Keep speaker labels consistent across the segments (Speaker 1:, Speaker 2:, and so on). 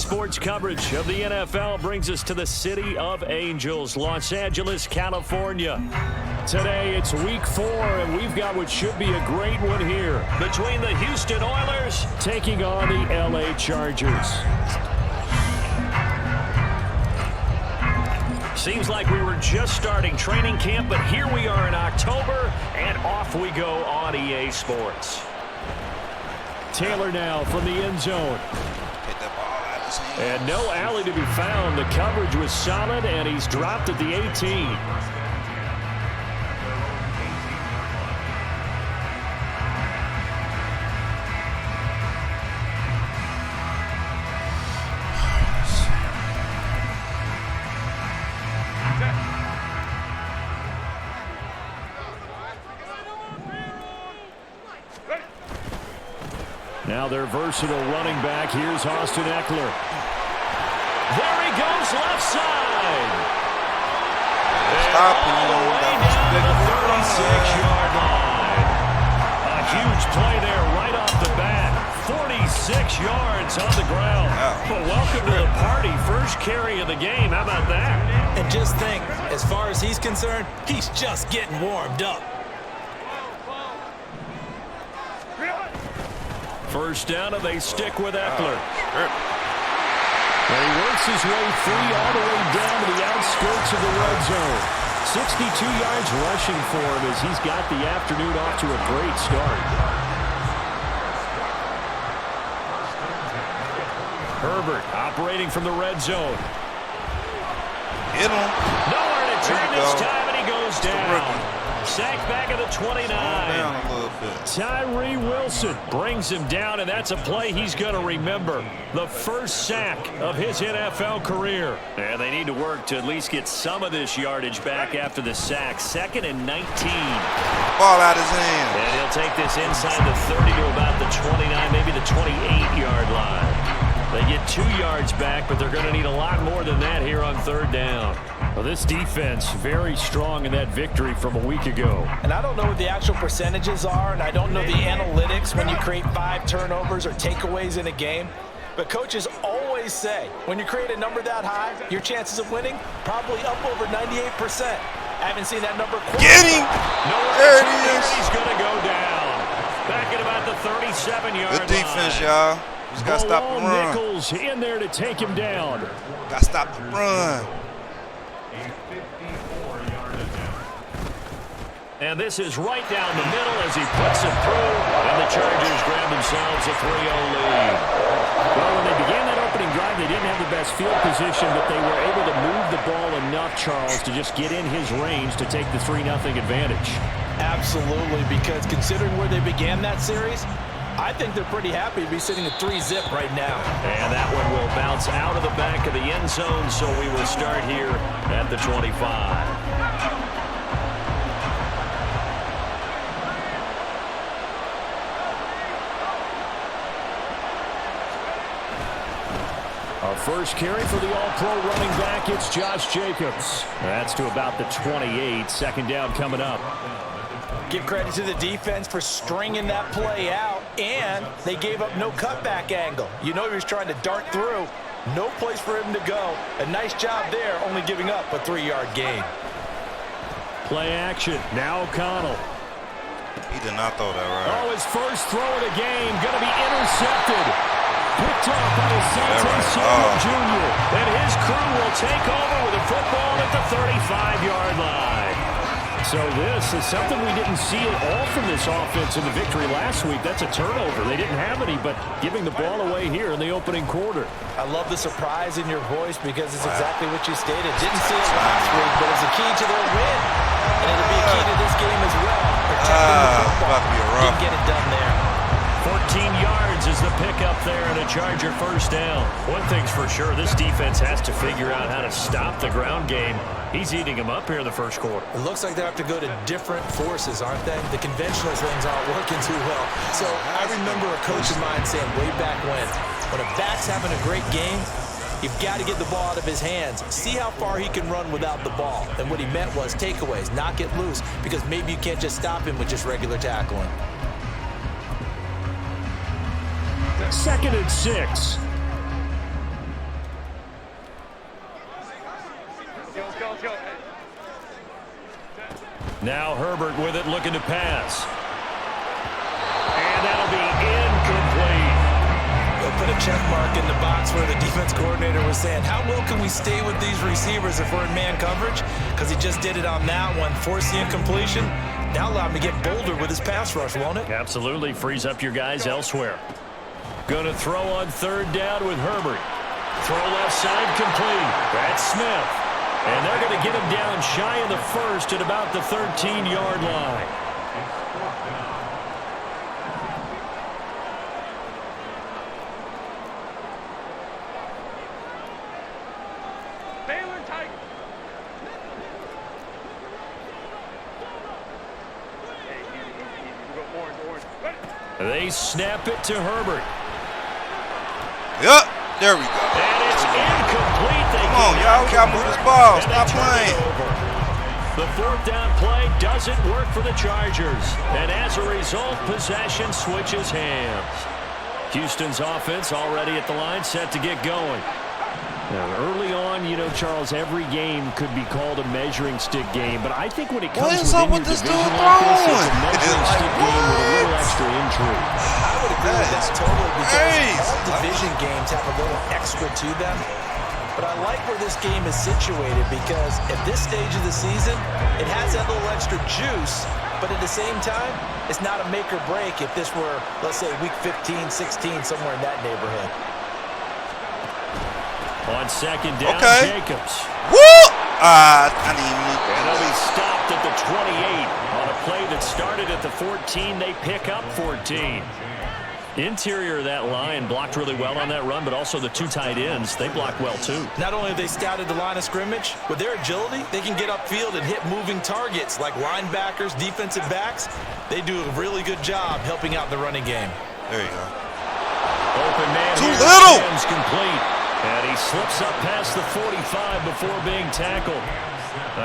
Speaker 1: sports coverage of the NFL brings us to the city of Angels, Los Angeles, California. Today, it's week 4, and we've got what should be a great one here between the Houston Oilers taking on the LA Chargers. Seems like we were just starting training camp, but here we are in October, and off we go on EA Sports. Taylor now from the end zone. And no alley to be found. The coverage was solid, and he's dropped at the 18. Now their versatile running back. Here's Austin Eckler. There he goes, left side.
Speaker 2: Stop him.
Speaker 1: All the way down to the 36-yard line. A huge play there right off the bat. 46 yards on the ground. Well, welcome to the party. First carry of the game. How about that?
Speaker 3: And just think, as far as he's concerned, he's just getting warmed up.
Speaker 1: First down, and they stick with Eckler. And he works his way free all the way down to the outskirts of the red zone. 62 yards rushing for him as he's got the afternoon off to a great start. Herbert operating from the red zone.
Speaker 2: Hit him.
Speaker 1: Nowhere to turn this time, and he goes down. Sacked back at the 29.
Speaker 2: Down a little bit.
Speaker 1: Tyree Wilson brings him down, and that's a play he's going to remember. The first sack of his NFL career. And they need to work to at least get some of this yardage back after the sack. 2nd and 19.
Speaker 2: Ball out his hand.
Speaker 1: And he'll take this inside the 30 to about the 29, maybe the 28-yard line. They get 2 yards back, but they're going to need a lot more than that here on 3rd down. Well, this defense very strong in that victory from a week ago.
Speaker 3: And I don't know what the actual percentages are, and I don't know the analytics when you create 5 turnovers or takeaways in a game. But coaches always say, when you create a number that high, your chances of winning probably up over 98%. I haven't seen that number quite.
Speaker 2: Get him! There it is.
Speaker 1: He's going to go down. Back at about the 37-yard line.
Speaker 2: Good defense, y'all. Just got to stop the run.
Speaker 1: Nichols in there to take him down.
Speaker 2: Got to stop the run.
Speaker 1: And this is right down the middle as he puts it through. And the Chargers grab themselves a 3-0 lead. Well, when they began that opening drive, they didn't have the best field position, but they were able to move the ball enough, Charles, to just get in his range to take the 3-0 advantage.
Speaker 3: Absolutely, because considering where they began that series, I think they're pretty happy to be sitting at 3-zip right now.
Speaker 1: And that one will bounce out of the back of the end zone, so we will start here at the 25. Our first carry for the All-Pro running back, it's Josh Jacobs. That's to about the 28. 2nd down coming up.
Speaker 3: Give credit to the defense for stringing that play out, and they gave up no cutback angle. You know he was trying to dart through. No place for him to go. A nice job there, only giving up a 3-yard gain.
Speaker 1: Play action. Now O'Connell.
Speaker 2: He did not throw that right.
Speaker 1: Oh, his first throw of the game going to be intercepted. Picked off by Asante Samuel Jr. And his crew will take over with a football at the 35-yard line. So this is something we didn't see at all from this offense in the victory last week. That's a turnover. They didn't have any, but giving the ball away here in the opening quarter.
Speaker 3: I love the surprise in your voice because it's exactly what you stated. Didn't see it last week, but it's a key to their win. And it'll be a key to this game as well. Protecting the football. Didn't get it done there.
Speaker 1: 14 yards is the pickup there and a Charger first down. One thing's for sure, this defense has to figure out how to stop the ground game. He's eating them up here in the first quarter.
Speaker 3: It looks like they have to go to different forces, aren't they? The conventional things aren't working too well. So I remember a coach of mine saying way back when a back's having a great game, you've got to get the ball out of his hands. See how far he can run without the ball. And what he meant was takeaways, not get loose, because maybe you can't just stop him with just regular tackling.
Speaker 1: 2nd and 6. Now Herbert with it, looking to pass. And that'll be incomplete.
Speaker 3: They'll put a check mark in the box where the defense coordinator was saying, how well can we stay with these receivers if we're in man coverage? Because he just did it on that one, forced the incompletion. Now allow him to get bolder with his pass rush, won't it?
Speaker 1: Absolutely, frees up your guys elsewhere. Going to throw on third down with Herbert. Throw left side complete. That's Smith. And they're going to get him down shy of the first at about the 13-yard line. They snap it to Herbert.
Speaker 2: Yep, there we go.
Speaker 1: And it's incomplete.
Speaker 2: Come on, y'all. We got to move this ball. Stop playing.
Speaker 1: The fourth down play doesn't work for the Chargers. And as a result, possession switches hands. Houston's offense already at the line, set to get going. Now, early on, you know, Charles, every game could be called a measuring stick game, but I think when it comes within your division like this, it's a measuring stick game with a little extra intrigue.
Speaker 3: I would agree with that totally because all division games have a little extra to them. But I like where this game is situated because at this stage of the season, it has that little extra juice, but at the same time, it's not a make or break if this were, let's say, week 15, 16, somewhere in that neighborhood.
Speaker 1: On second down, Jacobs.
Speaker 2: Woo! I didn't even
Speaker 1: And they'll be stopped at the 28. On a play that started at the 14, they pick up 14. Interior of that line blocked really well on that run, but also the two tight ends, they blocked well too.
Speaker 3: Not only have they scouted the line of scrimmage, with their agility, they can get upfield and hit moving targets like linebackers, defensive backs. They do a really good job helping out the running game.
Speaker 2: There you go.
Speaker 1: Open man.
Speaker 2: Too little.
Speaker 1: Complete. And he slips up past the 45 before being tackled.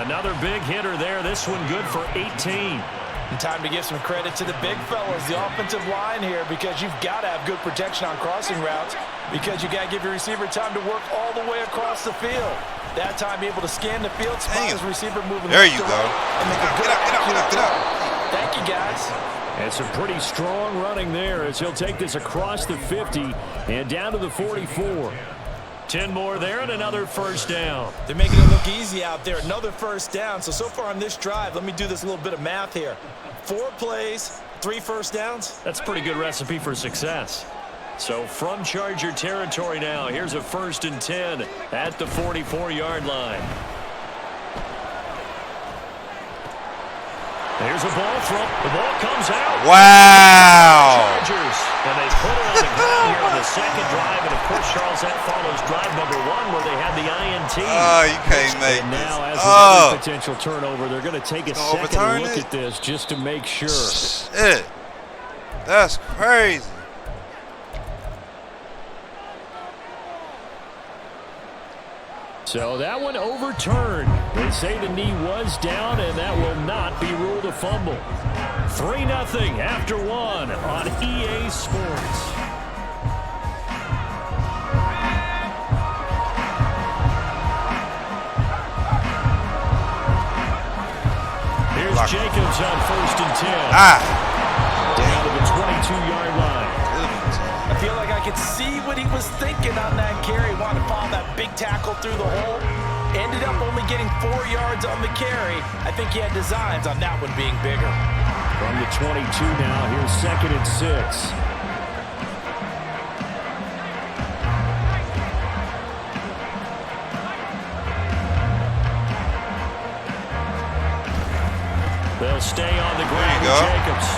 Speaker 1: Another big hitter there. This one good for 18.
Speaker 3: And time to give some credit to the big fellas, the offensive line here, because you've got to have good protection on crossing routes because you got to give your receiver time to work all the way across the field. That time, be able to scan the field, spot his receiver moving.
Speaker 2: There you go.
Speaker 3: And make a good
Speaker 2: Get up.
Speaker 3: Thank you, guys.
Speaker 1: And some pretty strong running there as he'll take this across the 50 and down to the 44. 10 more there and another first down.
Speaker 3: They're making it look easy out there. Another first down. So far on this drive, let me do this little bit of math here. 4 plays, 3 first downs.
Speaker 1: That's a pretty good recipe for success. So from Charger territory now, here's a 1st and 10 at the 44-yard line. There's a ball throw. The ball comes out.
Speaker 2: Wow.
Speaker 1: Chargers. And they put it on the ground here on the second drive. And, of course, Charles, that follows drive number 1 where they had the INT.
Speaker 2: Oh, you can't make
Speaker 1: and
Speaker 2: this.
Speaker 1: now, as with every potential turnover, they're going to take a second look at this just to make sure.
Speaker 2: Shit. That's crazy.
Speaker 1: So that one overturned. They say the knee was down, and that will not be ruled a fumble. 3-0 after 1 on EA Sports. Here's Jacobs on 1st and 10. Down to the 22-yard line.
Speaker 3: I feel like I could see what he was thinking on that carry. Wanted to follow that big tackle through the hole. Ended up only getting 4 yards on the carry. I think he had designs on that one being bigger.
Speaker 1: From the 22 now, here's 2nd and 6. They'll stay on the ground with Jacobs.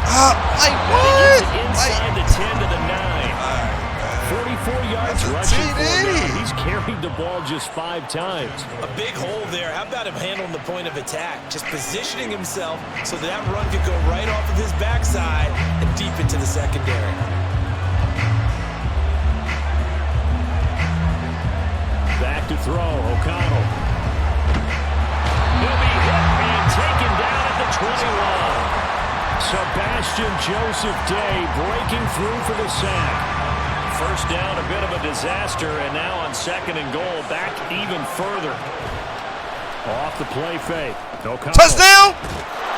Speaker 2: What?
Speaker 1: Inside the 10 to the 9. 44 yards rushing for him. He's carried the ball just 5 times.
Speaker 3: A big hole there. How about him handling the point of attack? Just positioning himself so that run could go right off of his backside and deep into the secondary.
Speaker 1: Back to throw. O'Connell. He'll be hit and taken down at the 21. Sebastian Joseph Day breaking through for the sack. First down, a bit of a disaster, and now on 2nd and goal, back even further. Off the play fake. No cover.
Speaker 2: Touchdown!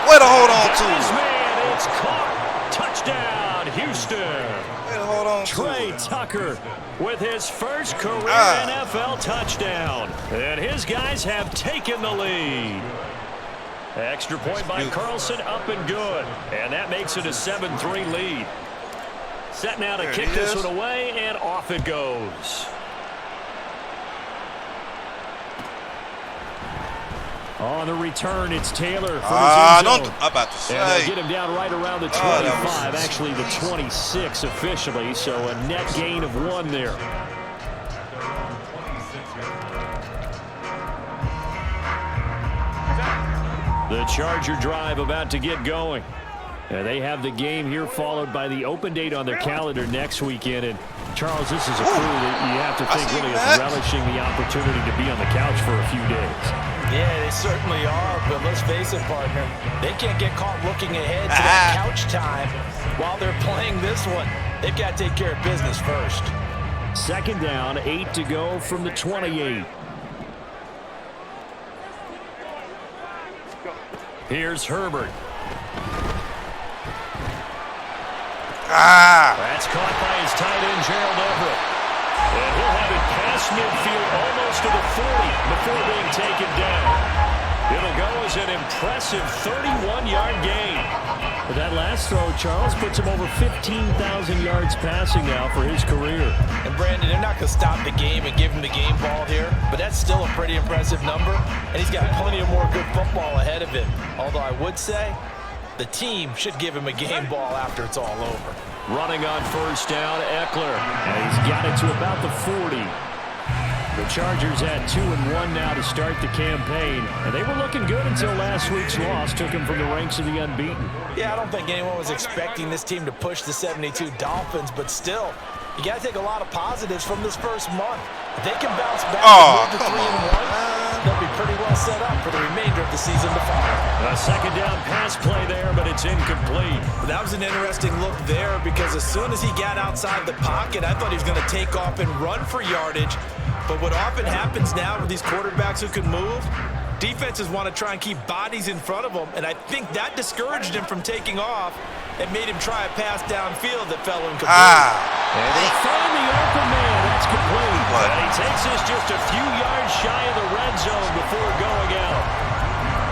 Speaker 2: Way to hold on to
Speaker 1: This
Speaker 2: it.
Speaker 1: man, it's caught. Touchdown, Houston.
Speaker 2: Way to hold on to
Speaker 1: Trey
Speaker 2: it.
Speaker 1: Tucker with his first career NFL touchdown. And his guys have taken the lead. Extra point by Carlson, up and good. And that makes it a 7-3 lead. Set now to kick this one away, and off it goes. On the return, it's Taylor for his end zone.
Speaker 2: I'm about to say.
Speaker 1: And they'll get him down right around the 25, actually the 26 officially, so a net gain of 1 there. The Charger drive about to get going. They have the game here followed by the open date on their calendar next weekend. And Charles, this is a crew that you have to think really is relishing the opportunity to be on the couch for a few days.
Speaker 3: Yeah, they certainly are, but let's face it, partner. They can't get caught looking ahead to that couch time while they're playing this one. They've got to take care of business first.
Speaker 1: Second down, 8 to go from the 28. Here's Herbert. That's caught by his tight end, Gerald Everett. And he'll have it past midfield almost to the 40 before being taken down. It'll go as an impressive 31-yard gain. But that last throw, Charles, puts him over 15,000 yards passing now for his career.
Speaker 3: And Brandon, they're not going to stop the game and give him the game ball here, but that's still a pretty impressive number, and he's got plenty of more good football ahead of him. Although I would say the team should give him a game ball after it's all over.
Speaker 1: Running on first down, Eckler. And he's got it to about the 40. The Chargers at 2-1 now to start the campaign. And they were looking good until last week's loss took them from the ranks of the unbeaten.
Speaker 3: Yeah, I don't think anyone was expecting this team to push the 72 Dolphins, but still, you got to take a lot of positives from this first month. If they can bounce back and move to 3-1, they'll be pretty well set up for the remainder of the season to follow.
Speaker 1: A second down pass play there, but it's incomplete.
Speaker 3: That was an interesting look there because as soon as he got outside the pocket, I thought he was going to take off and run for yardage. But what often happens now with these quarterbacks who can move, defenses want to try and keep bodies in front of them, and I think that discouraged him from taking off and made him try a pass downfield that fell incomplete.
Speaker 1: And they find the open man. That's complete. And he takes this just a few yards shy of the red zone before going out.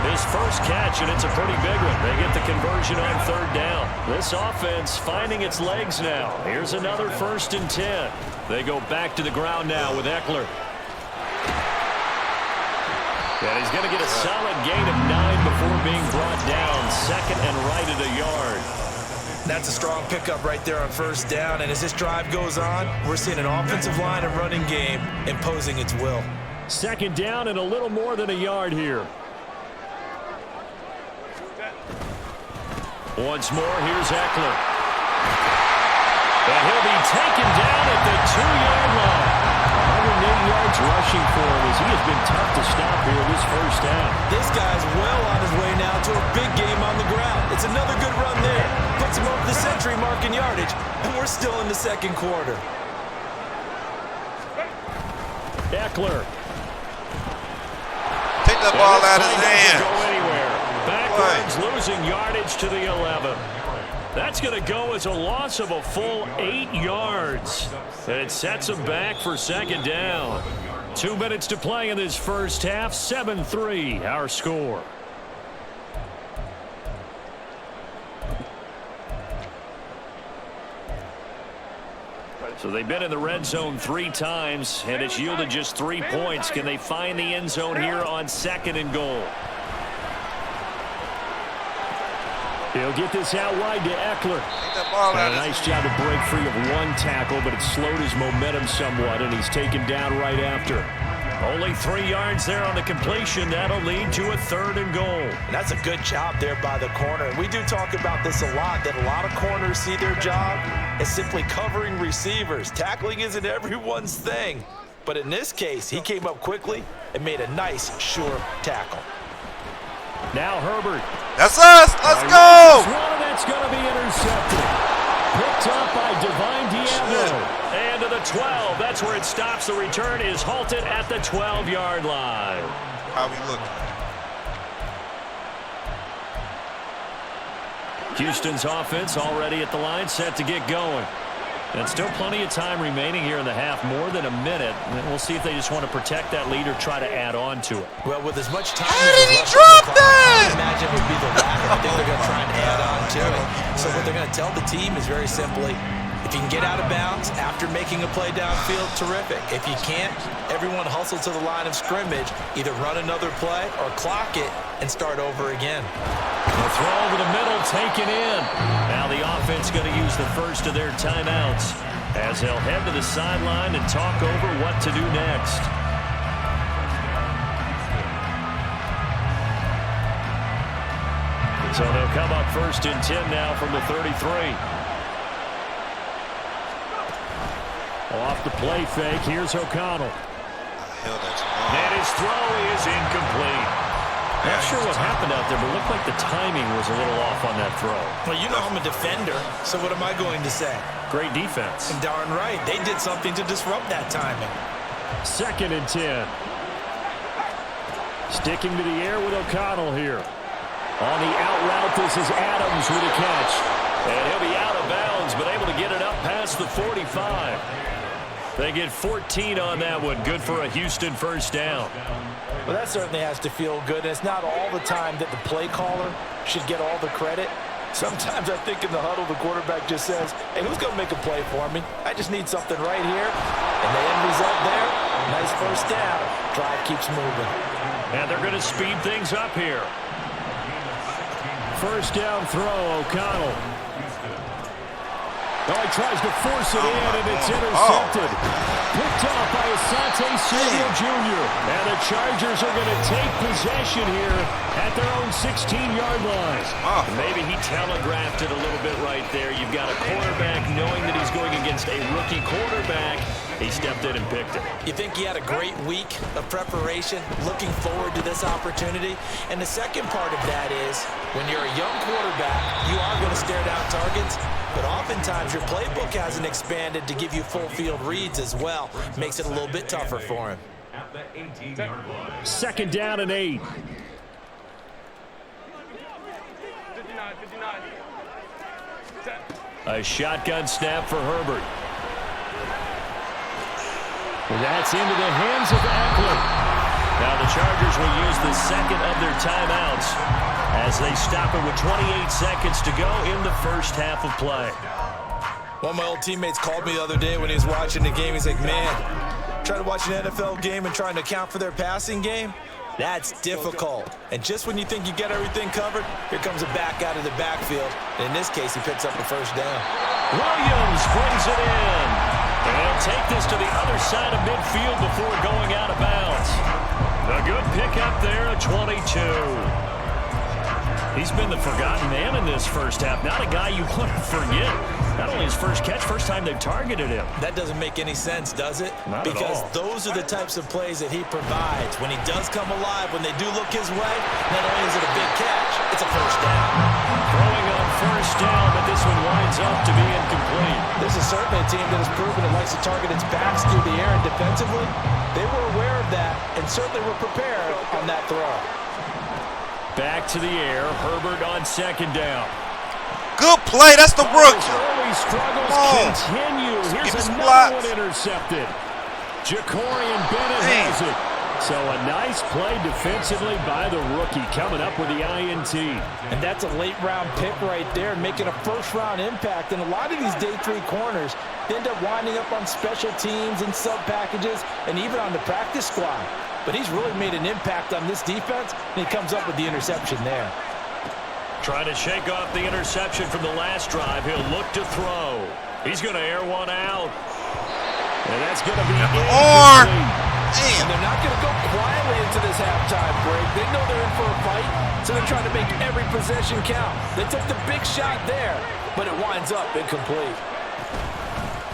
Speaker 1: His first catch, and it's a pretty big one. They get the conversion on third down. This offense finding its legs now. Here's another 1st and 10. They go back to the ground now with Eckler. And he's going to get a solid gain of 9 before being brought down. Second and right at a yard.
Speaker 3: That's a strong pickup right there on first down. And as this drive goes on, we're seeing an offensive line and running game imposing its will.
Speaker 1: Second down and a little more than a yard here. Once more, here's Eckler. And he'll be taken down at the 2-yard line. 108 yards rushing for him as he has been tough to stop here this first half.
Speaker 3: This guy's well on his way now to a big game on the ground. It's another good run there. Puts him over the century mark in yardage, and we're still in the second quarter.
Speaker 2: Take
Speaker 1: Eckler.
Speaker 2: the ball out of his hand.
Speaker 1: Go anywhere. Backwards, losing yardage to the 11. That's going to go as a loss of a full 8 yards. And it sets him back for second down. 2 minutes to play in this first half. 7-3, our score. So they've been in the red zone 3 times, and it's yielded just 3 points. Can they find the end zone here on 2nd and goal? He'll get this out wide to Eckler. And a nice job to break free of 1 tackle, but it slowed his momentum somewhat, and he's taken down right after. Only 3 yards there on the completion. That'll lead to a 3rd and goal.
Speaker 3: And that's a good job there by the corner. We do talk about this a lot, that a lot of corners see their job as simply covering receivers. Tackling isn't everyone's thing. But in this case, he came up quickly and made a nice, sure tackle.
Speaker 1: Now Herbert.
Speaker 2: That's us. Let's go.
Speaker 1: That's going to be intercepted. Picked up by Divine Diablo. And to the 12. That's where it stops. The return is halted at the 12-yard line.
Speaker 2: How we looking?
Speaker 1: Houston's offense already at the line, set to get going. And still plenty of time remaining here in the half, more than a minute. And we'll see if they just want to protect that lead or try to add on to it.
Speaker 3: Well, with as much time
Speaker 2: How
Speaker 3: as
Speaker 2: did he
Speaker 3: left
Speaker 2: drop
Speaker 3: on the clock,
Speaker 2: that?
Speaker 3: I imagine it would be the latter. I think they're going to try and add on to it. So what they're going to tell the team is very simply, if you can get out of bounds after making a play downfield, terrific. If you can't, everyone hustle to the line of scrimmage, either run another play or clock it and start over again.
Speaker 1: The throw over the middle, taken in. Now the offense going to use the first of their timeouts as they'll head to the sideline and talk over what to do next. So they'll come up 1st and 10 now from the 33. Off the play fake, here's O'Connell. And his throw is incomplete. Not sure what happened out there, but it looked like the timing was a little off on that throw.
Speaker 3: Well, you know I'm a defender, so what am I going to say?
Speaker 1: Great defense.
Speaker 3: Darn right. They did something to disrupt that timing.
Speaker 1: 2nd and 10. Sticking to the air with O'Connell here. On the out route, this is Adams with a catch. And he'll be out of bounds, but able to get it up past the 45. They get 14 on that one. Good for a Houston first down.
Speaker 3: Well, that certainly has to feel good. And it's not all the time that the play caller should get all the credit. Sometimes I think in the huddle, the quarterback just says, hey, who's going to make a play for me? I just need something right here. And the end result there, nice first down. Drive keeps moving.
Speaker 1: And they're going to speed things up here. First down throw, O'Connell. Oh, he tries to force it in, and it's intercepted. Picked off by Asante Samuel Jr. And the Chargers are going to take possession here at their own 16-yard line. Maybe he telegraphed it a little bit right there. You've got a quarterback knowing that he's going against a rookie quarterback. He stepped in and picked it.
Speaker 3: You think he had a great week of preparation, looking forward to this opportunity? And the second part of that is, when you're a young quarterback, you are going to stare down targets, but oftentimes your playbook hasn't expanded to give you full field reads as well. Makes it a little bit tougher for him.
Speaker 1: 2nd down and 8. A shotgun snap for Herbert. That's into the hands of Oakland. Now the Chargers will use the second of their timeouts as they stop it with 28 seconds to go in the first half of play.
Speaker 3: One of my old teammates called me the other day when he was watching the game. He's like, man, trying to watch an NFL game and trying to account for their passing game? That's difficult. And just when you think you get everything covered, here comes a back out of the backfield. And in this case, he picks up the first down.
Speaker 1: Williams brings it in. And he'll take this to the other side of midfield before going out of bounds. A good pickup there, a 22. He's been the forgotten man in this first half. Not a guy you want to forget. Not only his first catch, first time they've targeted him.
Speaker 3: That doesn't make any sense, does it?
Speaker 1: Not
Speaker 3: because
Speaker 1: at all.
Speaker 3: Those are the types of plays that he provides. When he does come alive, when they do look his way, not only is it a big catch, it's a first down.
Speaker 1: Throwing on first down, but this one winds up to be incomplete.
Speaker 3: This is certainly a team that has proven it likes to target its backs through the air and defensively. They were aware of that and certainly were prepared on that throw.
Speaker 1: Back to the air. Herbert on 2nd down.
Speaker 2: Good play. That's the rookie.
Speaker 1: Early struggles continue. Here's another one intercepted. Jacorian Bennett has it. So a nice play defensively by the rookie coming up with the INT.
Speaker 4: And that's a late-round pick right there, making a first-round impact. And a lot of these day 3 corners end up winding up on special teams and sub-packages and even on the practice squad. But he's really made an impact on this defense, and he comes up with the interception there.
Speaker 1: Trying to shake off the interception from the last drive. He'll look to throw. He's going to air one out. And that's going to be incomplete.
Speaker 4: And they're not going to go quietly into this halftime break. They know they're in for a fight, so they're trying to make every possession count. They took the big shot there, but it winds up incomplete.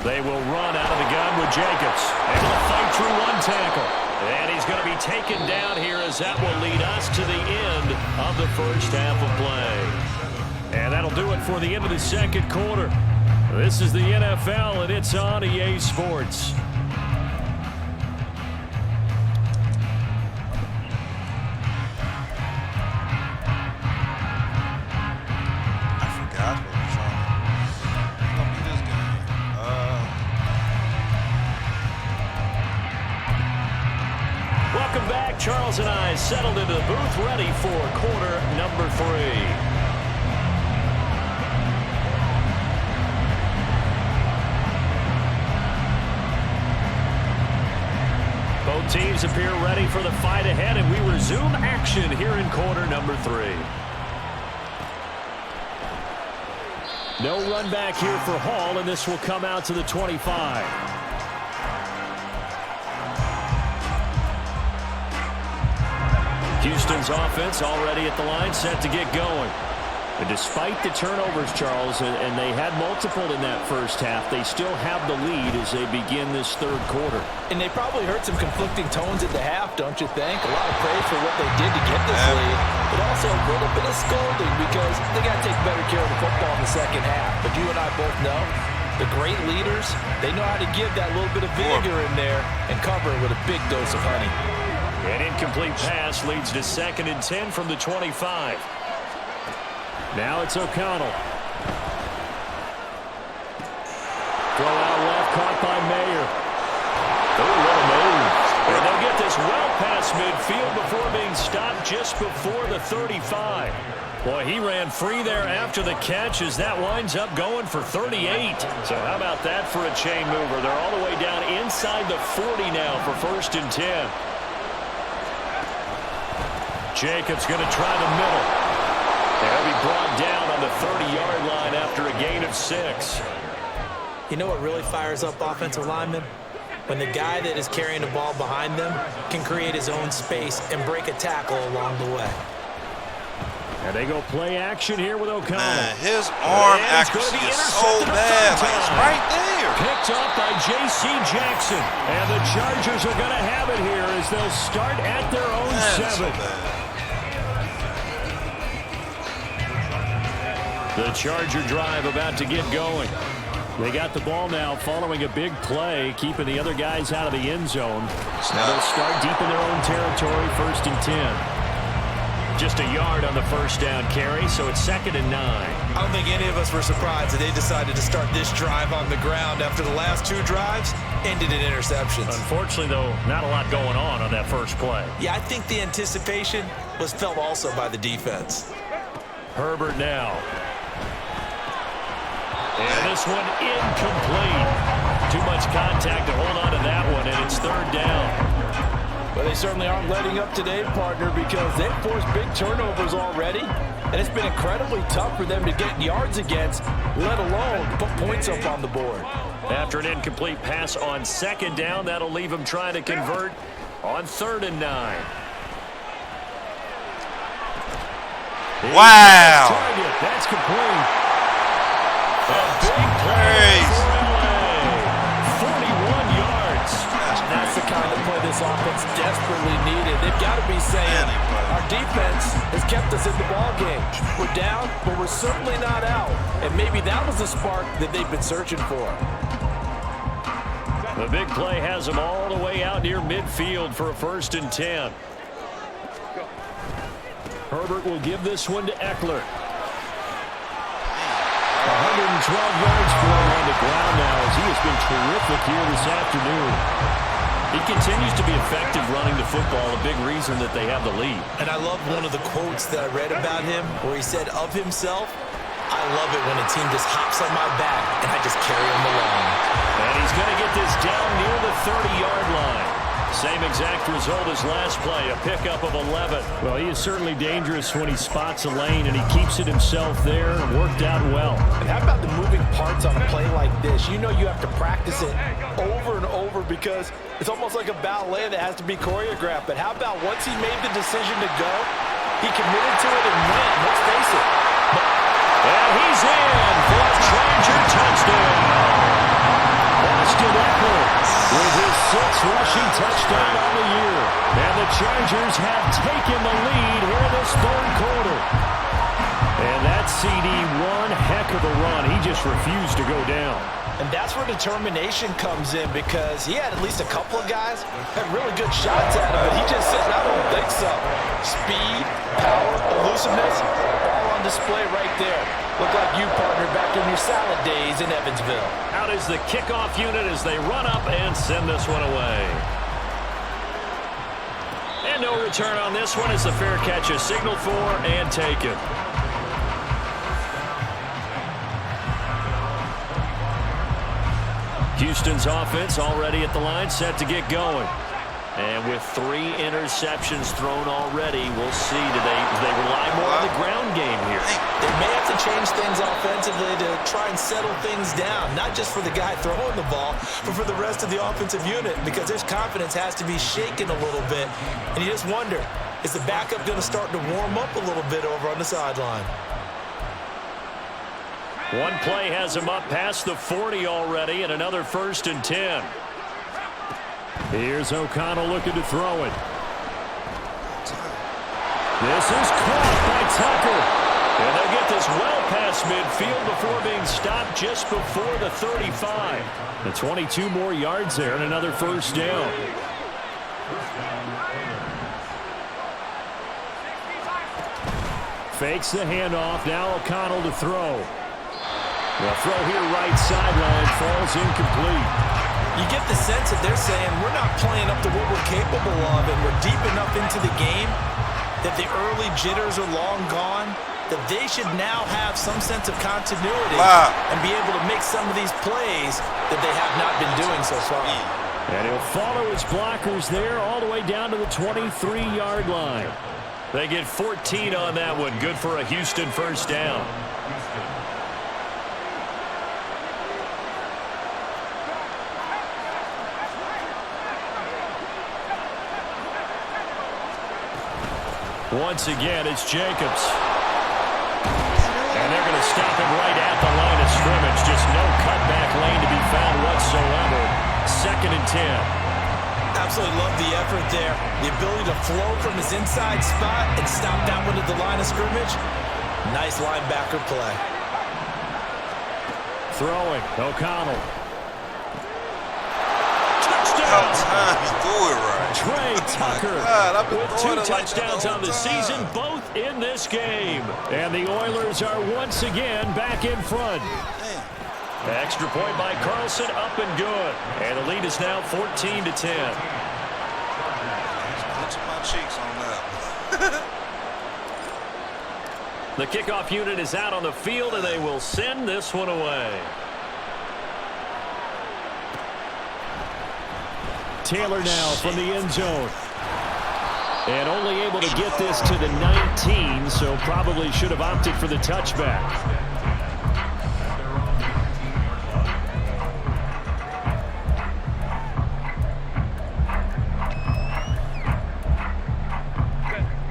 Speaker 1: They will run out of the gun with Jacobs. Able to fight through one tackle. And he's going to be taken down here as that will lead us to the end of the first half of play. And that'll do it for the end of the second quarter. This is the NFL, and it's on EA Sports. Welcome back. Charles and I settled into the booth, ready for quarter number 3. Both teams appear ready for the fight ahead, and we resume action here in quarter number 3. No run back here for Hall, and this will come out to the 25. Houston's offense already at the line, set to get going. And despite the turnovers, Charles, and they had multiple in that first half, they still have the lead as they begin this third quarter.
Speaker 4: And they probably heard some conflicting tones at the half, don't you think? A lot of praise for what they did to get this lead, but also a little bit of scolding because they got to take better care of the football in the second half. But you and I both know the great leaders, they know how to give that little bit of vinegar in there and cover it with a big dose of honey.
Speaker 1: An incomplete pass leads to 2nd and 10 from the 25. Now it's O'Connell. Throw out left, caught by Mayer. Oh, what a move. And they'll get this well past midfield before being stopped just before the 35. Boy, he ran free there after the catch as that winds up going for 38. So how about that for a chain mover? They're all the way down inside the 40 now for 1st and 10. Jacobs going to try the middle. They'll be brought down on the 30-yard line after a gain of 6.
Speaker 4: You know what really fires up offensive linemen? When the guy that is carrying the ball behind them can create his own space and break a tackle along the way.
Speaker 1: And they go play action here with O'Connell.
Speaker 2: Man, his arm accuracy is so bad. Like, it's right there.
Speaker 1: Picked up by J.C. Jackson. And the Chargers are going to have it here as they'll start at their own 7. The Charger drive about to get going. They got the ball now following a big play, keeping the other guys out of the end zone. Now they'll start deep in their own territory, 1st and 10. Just a yard on the first down carry, so it's 2nd and 9.
Speaker 3: I don't think any of us were surprised that they decided to start this drive on the ground after the last 2 drives ended in interceptions.
Speaker 1: Unfortunately, though, not a lot going on that first play.
Speaker 3: Yeah, I think the anticipation was felt also by the defense.
Speaker 1: Herbert now. And this one incomplete. Too much contact to hold on to that one, and it's 3rd down.
Speaker 4: Well, they certainly aren't letting up today, partner, because they've forced big turnovers already, and it's been incredibly tough for them to get yards against, let alone put points up on the board.
Speaker 1: After an incomplete pass on 2nd down, that'll leave them trying to convert on 3rd and 9.
Speaker 2: Wow.
Speaker 1: Target. That's complete. A big play for LA. 41 yards.
Speaker 4: That's the kind of play this offense desperately needed. They've got to be saying, our defense has kept us in the ball game. We're down, but we're certainly not out. And maybe that was the spark that they've been searching for.
Speaker 1: The big play has them all the way out near midfield for a 1st and 10. Herbert will give this one to Eckler. 112 yards for him on the ground now as he has been terrific here this afternoon. He continues to be effective running the football, a big reason that they have the lead.
Speaker 3: And I love one of the quotes that I read about him where he said of himself, I love it when a team just hops on my back and I just carry them along.
Speaker 1: And he's going to get this down near the 30-yard line. Same exact result as last play, a pickup of 11. Well, he is certainly dangerous when he spots a lane, and he keeps it himself there. Worked out well.
Speaker 4: And how about the moving parts on a play like this? You know you have to practice it over and over because it's almost like a ballet that has to be choreographed. But how about once he made the decision to go, he committed to it and went. Let's face it.
Speaker 1: And he's in for a Charger touchdown. Austin Eckler with his 6th rushing touchdown on the year. And the Chargers have taken the lead here in this 3rd quarter. And that CD, one heck of a run. He just refused to go down.
Speaker 4: And that's where determination comes in, because he had at least a couple of guys had really good shots at him, but he just said, I don't think so. Speed, power, elusiveness, all on display right there. Look like you, partner, back in your salad days in Evansville.
Speaker 1: Out is the kickoff unit as they run up and send this one away. And no return on this one as the fair catch is signaled for and taken. Houston's offense already at the line, set to get going. And with 3 interceptions thrown already, we'll see. Do they rely more on the ground game here?
Speaker 4: They may have to change things offensively to try and settle things down, not just for the guy throwing the ball, but for the rest of the offensive unit, because his confidence has to be shaken a little bit. And you just wonder, is the backup going to start to warm up a little bit over on the sideline?
Speaker 1: One play has him up past the 40 already, and another 1st and 10. Here's O'Connell looking to throw it. This is caught by Tucker. And they'll get this well past midfield before being stopped just before the 35. The 22 more yards there and another 1st down. Fakes the handoff. Now O'Connell to throw. The throw here right sideline falls incomplete.
Speaker 4: You get the sense that they're saying we're not playing up to what we're capable of, and we're deep enough into the game that the early jitters are long gone, that they should now have some sense of continuity and be able to make some of these plays that they have not been doing so far.
Speaker 1: And he'll follow his blockers there all the way down to the 23-yard line. They get 14 on that one. Good for a Houston 1st down. Once again, it's Jacobs. And they're going to stop him right at the line of scrimmage. Just no cutback lane to be found whatsoever. 2nd and 10.
Speaker 4: Absolutely love the effort there. The ability to flow from his inside spot and stop that one at the line of scrimmage. Nice linebacker play.
Speaker 1: Throwing, O'Connell. Trey Tucker with 2 touchdowns on the season, both in this game. And the Oilers are once again back in front. Extra point by Carlson, up and good. And the lead is now 14 to 10.
Speaker 2: My cheeks on that.
Speaker 1: The kickoff unit is out on the field, and they will send this one away. Taylor now from the end zone. And only able to get this to the 19, so probably should have opted for the touchback.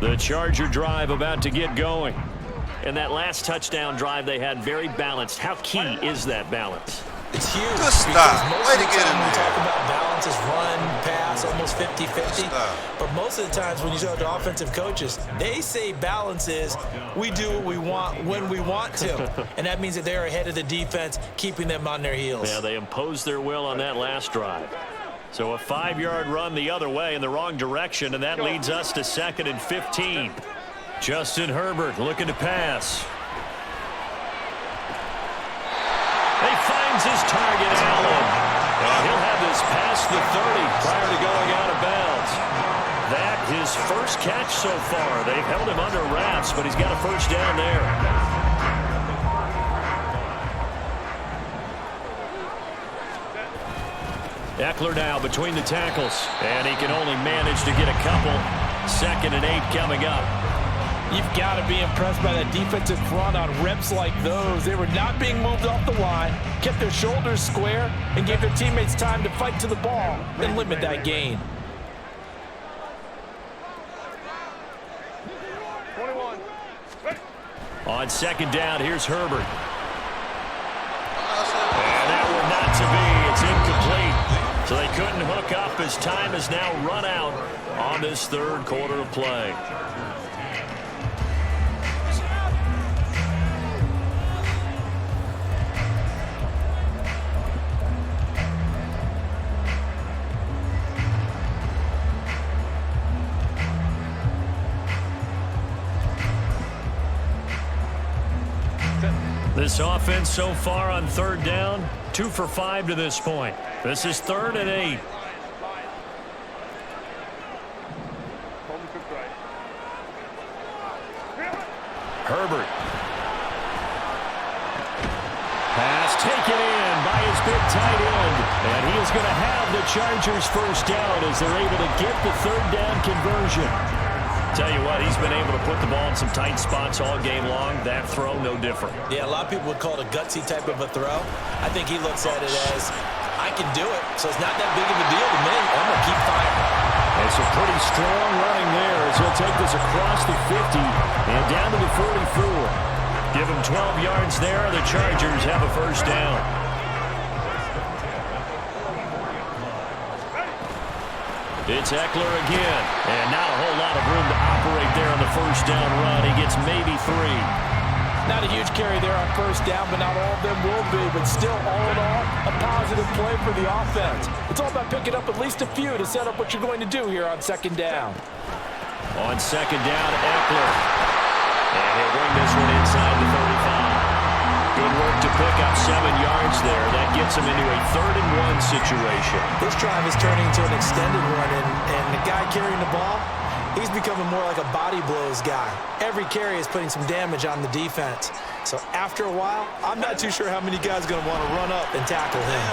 Speaker 1: The Charger drive about to get going. And that last touchdown drive they had very balanced. How key is that balance?
Speaker 4: It's huge.
Speaker 2: Good stop. Way to get in
Speaker 4: when we
Speaker 2: there.
Speaker 4: talk about balance is run, pass, almost 50-50. But most of the times when you talk to offensive coaches, they say balance is we do what we want when we want to. And that means that they're ahead of the defense, keeping them on their heels.
Speaker 1: Yeah, they imposed their will on that last drive. So a 5-yard run the other way in the wrong direction, and that leads us to 2nd and 15. Justin Herbert looking to pass. He finds his target, Allen. And he'll have this past the 30 prior to going out of bounds. That his first catch so far. They've held him under wraps, but he's got a 1st down there. Eckler now between the tackles, and he can only manage to get a couple. 2nd and 8 coming up.
Speaker 4: You've got to be impressed by that defensive front on reps like those. They were not being moved off the line, kept their shoulders square, and gave their teammates time to fight to the ball and limit that gain.
Speaker 5: 21.
Speaker 1: On 2nd down, here's Herbert. And that one not to be. It's incomplete. So they couldn't hook up as time is now run out on this 3rd quarter of play. This offense so far on third down, 2 for 5 to this point. This is 3rd and 8. Herbert. Pass taken in by his big tight end. And he is going to have the Chargers first down as they're able to get the third down conversion. Tell you what, he's been able to put the ball in some tight spots all game long. That throw, no different.
Speaker 3: Yeah, a lot of people would call it a gutsy type of a throw. I think he looks at it as, I can do it, so it's not that big of a deal to me. I'm going to keep firing.
Speaker 1: It's a pretty strong running there as he'll take this across the 50 and down to the 44. Give him 12 yards there. The Chargers have a first down. It's Eckler again. And not a whole lot of room to operate there on the first down run. He gets maybe 3.
Speaker 4: Not a huge carry there on first down, but not all of them will be. But still, all in all, a positive play for the offense. It's all about picking up at least a few to set up what you're going to do here on second down.
Speaker 1: On second down, Eckler. And he'll bring this one inside the 35. Good work to pick up 7 yards there. That gets him into a 3rd and 1 situation.
Speaker 3: This drive is turning into an extended run, and the guy carrying the ball, he's becoming more like a body blows guy. Every carry is putting some damage on the defense. So after a while, I'm not too sure how many guys are going to want to run up and tackle him.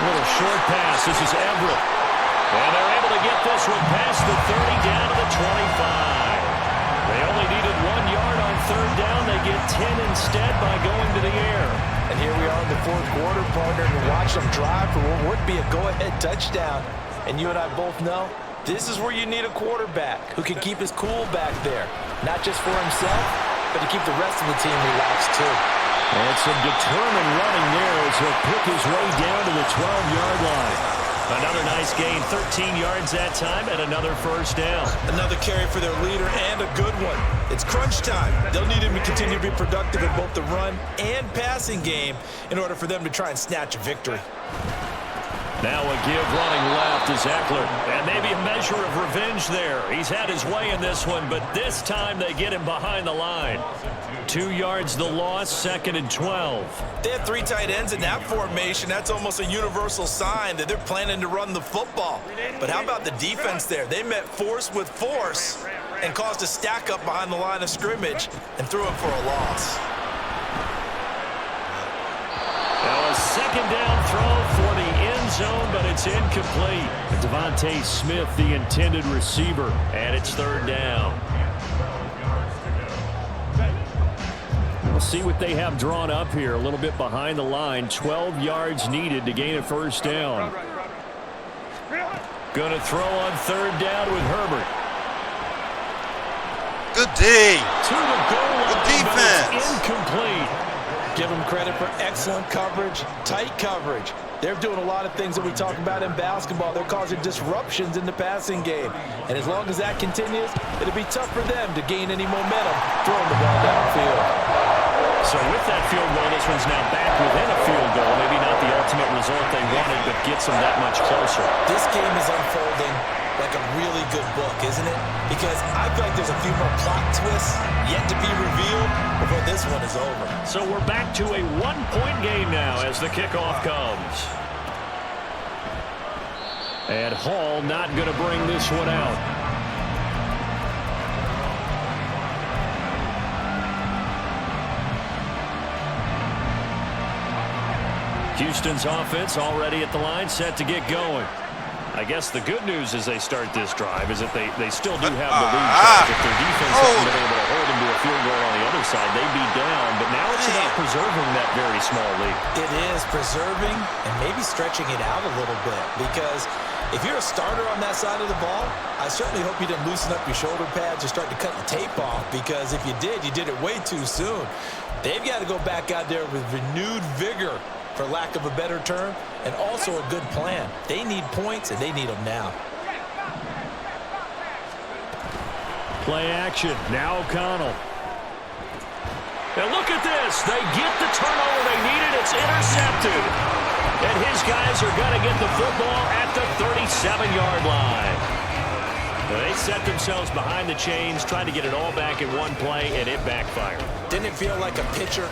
Speaker 1: Little short pass. This is Everett. And they're able to get this one past the 30 down to the 25. They only needed 1 yard on third down. They get 10 instead by going to the air.
Speaker 4: And here we are in the 4th quarter, partner, and watch them drive for what would be a go-ahead touchdown. And you and I both know this is where you need a quarterback who can keep his cool back there. Not just for himself, but to keep the rest of the team relaxed too.
Speaker 1: And some determined running there as he'll pick his way down to the 12-yard line. Another nice gain, 13 yards that time, and another first down.
Speaker 3: Another carry for their leader, and a good one. It's crunch time. They'll need him to continue to be productive in both the run and passing game in order for them to try and snatch a victory.
Speaker 1: Now a give running left is Eckler. And maybe a measure of revenge there. He's had his way in this one, but this time they get him behind the line. 2 yards the loss, 2nd and 12.
Speaker 3: They have 3 tight ends in that formation. That's almost a universal sign that they're planning to run the football. But how about the defense there? They met force with force and caused a stack up behind the line of scrimmage and threw it for a loss.
Speaker 1: Now a second down throw for the end zone, but it's incomplete. Devontae Smith, the intended receiver, and it's 3rd down. We'll see what they have drawn up here. A little bit behind the line. 12 yards needed to gain a first down. Going to throw on 3rd down with Herbert.
Speaker 2: Good D.
Speaker 1: To the goal line,
Speaker 2: Good defense.
Speaker 4: Incomplete. Give them credit for excellent coverage, tight coverage. They're doing a lot of things that we talk about in basketball. They're causing disruptions in the passing game. And as long as that continues, it'll be tough for them to gain any momentum throwing the ball downfield.
Speaker 1: So with that field goal, this one's now back within a field goal. Maybe not the ultimate result they wanted, but gets them that much closer.
Speaker 3: This game is unfolding like a really good book, isn't it? Because I feel like there's a few more plot twists yet to be revealed before this one is over.
Speaker 1: So we're back to a 1-point game now as the kickoff comes. And Hall not going to bring this one out. Houston's offense already at the line, set to get going. I guess the good news as they start this drive is that they still do have the lead. If their defense hasn't been able to hold them to a field goal on the other side, they'd be down. But now it's about preserving that very small lead.
Speaker 3: It is preserving and maybe stretching it out a little bit. Because if you're a starter on that side of the ball, I certainly hope you didn't loosen up your shoulder pads or start to cut the tape off. Because if you did it way too soon. They've got to go back out there with renewed vigor, for lack of a better term, and also a good plan. They need points, and they need them now.
Speaker 1: Play action. Now O'Connell. Now look at this. They get the turnover they needed. It's intercepted. And his guys are going to get the football at the 37-yard line. They set themselves behind the chains, trying to get it all back in one play, and it backfired.
Speaker 3: Didn't it feel like a pitcher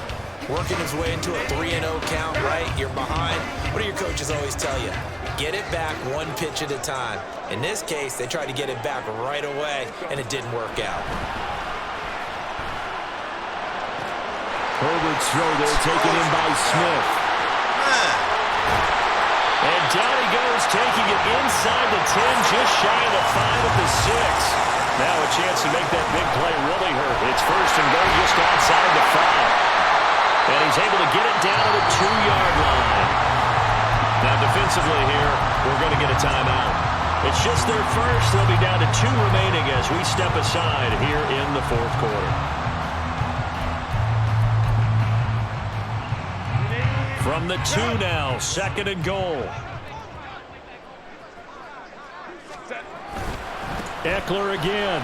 Speaker 3: working his way into a 3-0 count, right? You're behind. What do your coaches always tell you? Get it back one pitch at a time. In this case, they tried to get it back right away, and it didn't work out.
Speaker 1: Herbert's throw there taken in by Smith. And down he goes, taking it inside the 10, just shy of the 5 at the 6. Now a chance to make that big play really hurt. It's first and goal just outside the 5. And he's able to get it down to the 2-yard line. Now defensively here, we're going to get a timeout. It's just their first. They'll be down to 2 remaining as we step aside here in the fourth quarter. From the 2 now, second and goal. Eckler again.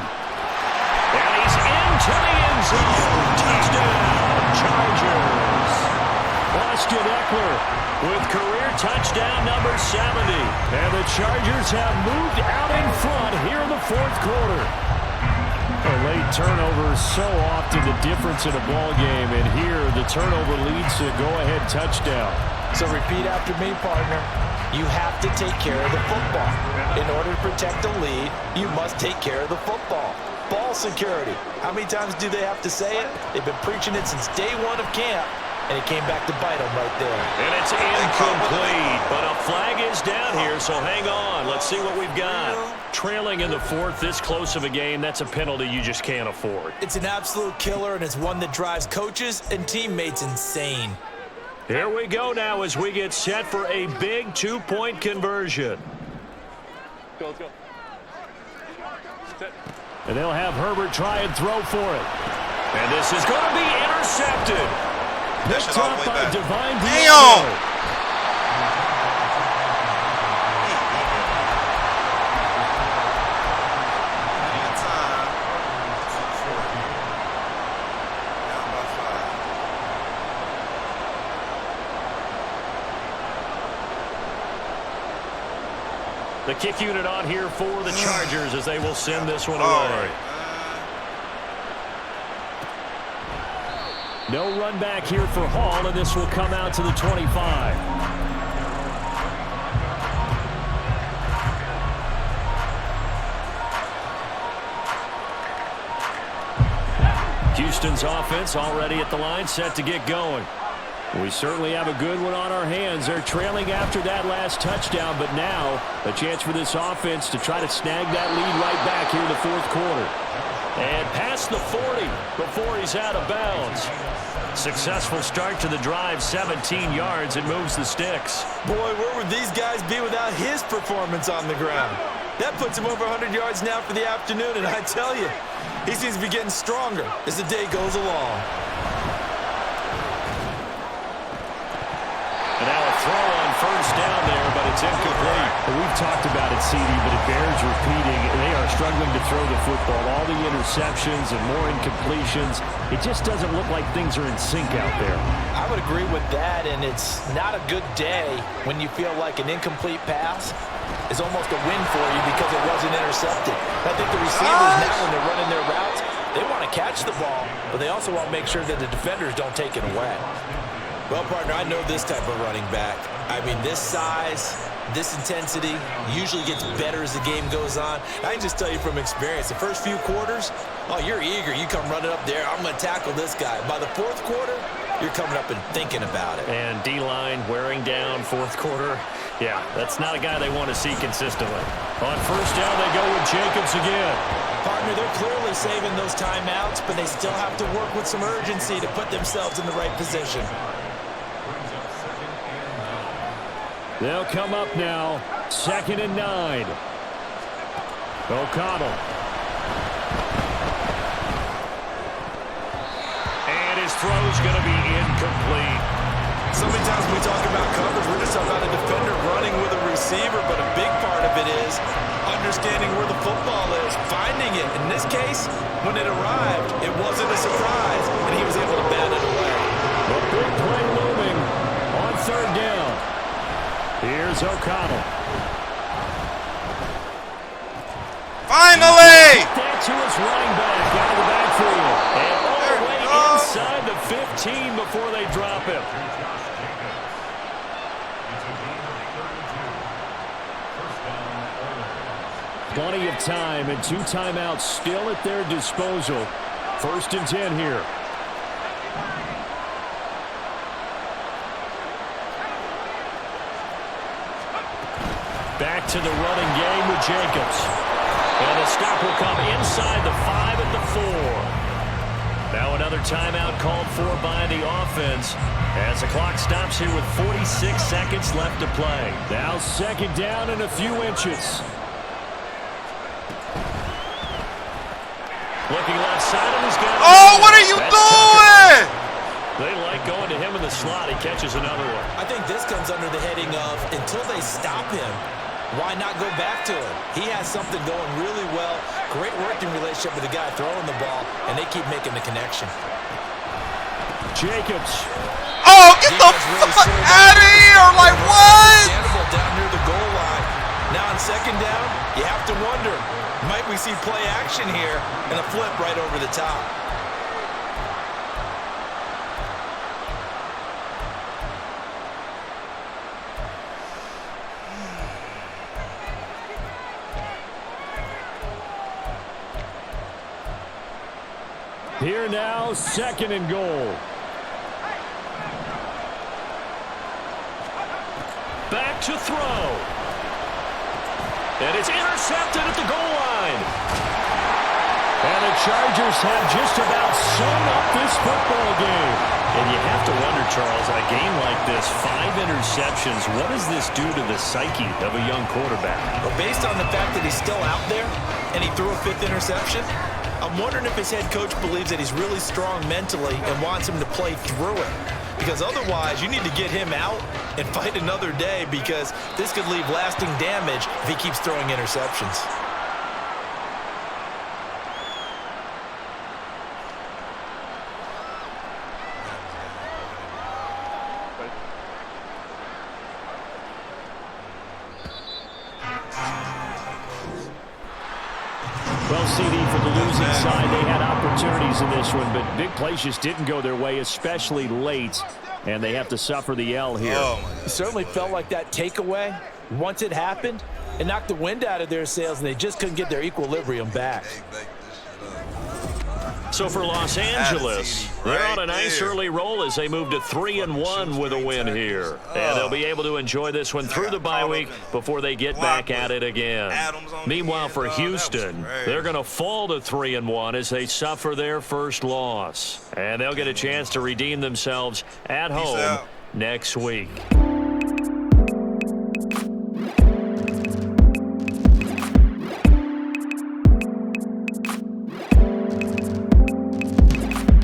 Speaker 1: And he's into the end zone. Touchdown, Chargers. Austin Eckler with career touchdown number 70. And the Chargers have moved out in front here in the fourth quarter. A late turnover is so often the difference in a ball game, and here the turnover leads to a go-ahead touchdown.
Speaker 4: So repeat after me, partner. You have to take care of the football. In order to protect a lead, you must take care of the football. Ball security. How many times do they have to say it? They've been preaching it since day 1 of camp, and it came back to bite them right there.
Speaker 1: And it's incomplete, but a flag is down here, so hang on. Let's see what we've got. Trailing in the fourth, this close of a game, that's a penalty you just can't afford.
Speaker 3: It's an absolute killer, and it's one that drives coaches and teammates insane.
Speaker 1: Here we go now as we get set for a big 2-point conversion.
Speaker 5: Go, let's go.
Speaker 1: And they'll have Herbert try and throw for it. And this is going to be intercepted. Picked up by Divine Diego. The kick unit on here for the Chargers as they will send this one away. No run back here for Hall, and this will come out to the 25. Houston's offense already at the line, set to get going. We certainly have a good one on our hands. They're trailing after that last touchdown, but now a chance for this offense to try to snag that lead right back here in the fourth quarter. And past the 40 before he's out of bounds. Successful start to the drive, 17 yards, and moves the sticks.
Speaker 4: Boy, where would these guys be without his performance on the ground? That puts him over 100 yards now for the afternoon, and I tell you, he seems to be getting stronger as the day goes along.
Speaker 1: And now a throw on first down there, but it's incomplete. We've talked about it, CD, but it bears repeating. They are struggling to throw the football. All the interceptions and more incompletions. It just doesn't look like things are in sync out there.
Speaker 4: I would agree with that, and it's not a good day when you feel like an incomplete pass is almost a win for you because it wasn't intercepted. I think the receivers now, when they're running their routes, they want to catch the ball, but they also want to make sure that the defenders don't take it away.
Speaker 3: Well, partner, I know this type of running back. I mean, this size, this intensity usually gets better as the game goes on. I can just tell you from experience, the first few quarters, oh, you're eager. You come running up there, I'm going to tackle this guy. By the fourth quarter, you're coming up and thinking about it.
Speaker 1: And D-line wearing down fourth quarter. Yeah, that's not a guy they want to see consistently. On first down, they go with Jacobs again.
Speaker 4: Partner, they're clearly saving those timeouts, but they still have to work with some urgency to put themselves in the right position.
Speaker 1: They'll come up now, 2nd and 9. O'Connell. And his throw's going to be incomplete.
Speaker 4: So many times when we talk about coverage, we're just talking about a defender running with a receiver, but a big part of it is understanding where the football is, finding it. In this case, when it arrived, it wasn't a surprise, and he was able to bat it away.
Speaker 1: A big play looming on 3rd down. Here's O'Connell.
Speaker 2: Finally!
Speaker 1: That to his running back out of the backfield. And all the way inside the 50. 13 before they drop him. Plenty of time and 2 timeouts still at their disposal. 1st and 10 here. Back to the running game with Jacobs. And the stop will come inside the 5 at the 4. Now another timeout called for by the offense as the clock stops here with 46 seconds left to play. Now 2nd down and a few inches. Looking left side of his gun.
Speaker 2: Oh, what are you doing?
Speaker 1: They like going to him in the slot. He catches another one.
Speaker 3: I think this comes under the heading of until they stop him, why not go back to him? He has something going really well. Great working relationship with the guy throwing the ball, and they keep making the connection.
Speaker 1: Jacobs.
Speaker 2: Oh, get the fuck out of here. Like, what?
Speaker 3: Down near the goal line. Now on 2nd down, you have to wonder, might we see play action here and a flip right over the top?
Speaker 1: Here now, 2nd and goal. Back to throw. And it's intercepted at the goal line. And the Chargers have just about sewn up this football game. And you have to wonder, Charles, in a game like this, 5 interceptions, what does this do to the psyche of a young quarterback?
Speaker 3: Well, based on the fact that he's still out there and he threw a 5th interception, I'm wondering if his head coach believes that he's really strong mentally and wants him to play through it. Because otherwise, you need to get him out and fight another day because this could leave lasting damage if he keeps throwing interceptions.
Speaker 1: Well, CD, for the losing side, they had opportunities in this one, but big plays just didn't go their way, especially late, and they have to suffer the L here.
Speaker 3: It certainly felt like that takeaway, once it happened, it knocked the wind out of their sails, and they just couldn't get their equilibrium back.
Speaker 1: So for Los Angeles, they're on a nice early roll as they move to 3-1 with a win here. And they'll be able to enjoy this one through the bye week before they get back at it again. Meanwhile, for Houston, they're going to fall to 3-1 as they suffer their first loss. And they'll get a chance to redeem themselves at home next week.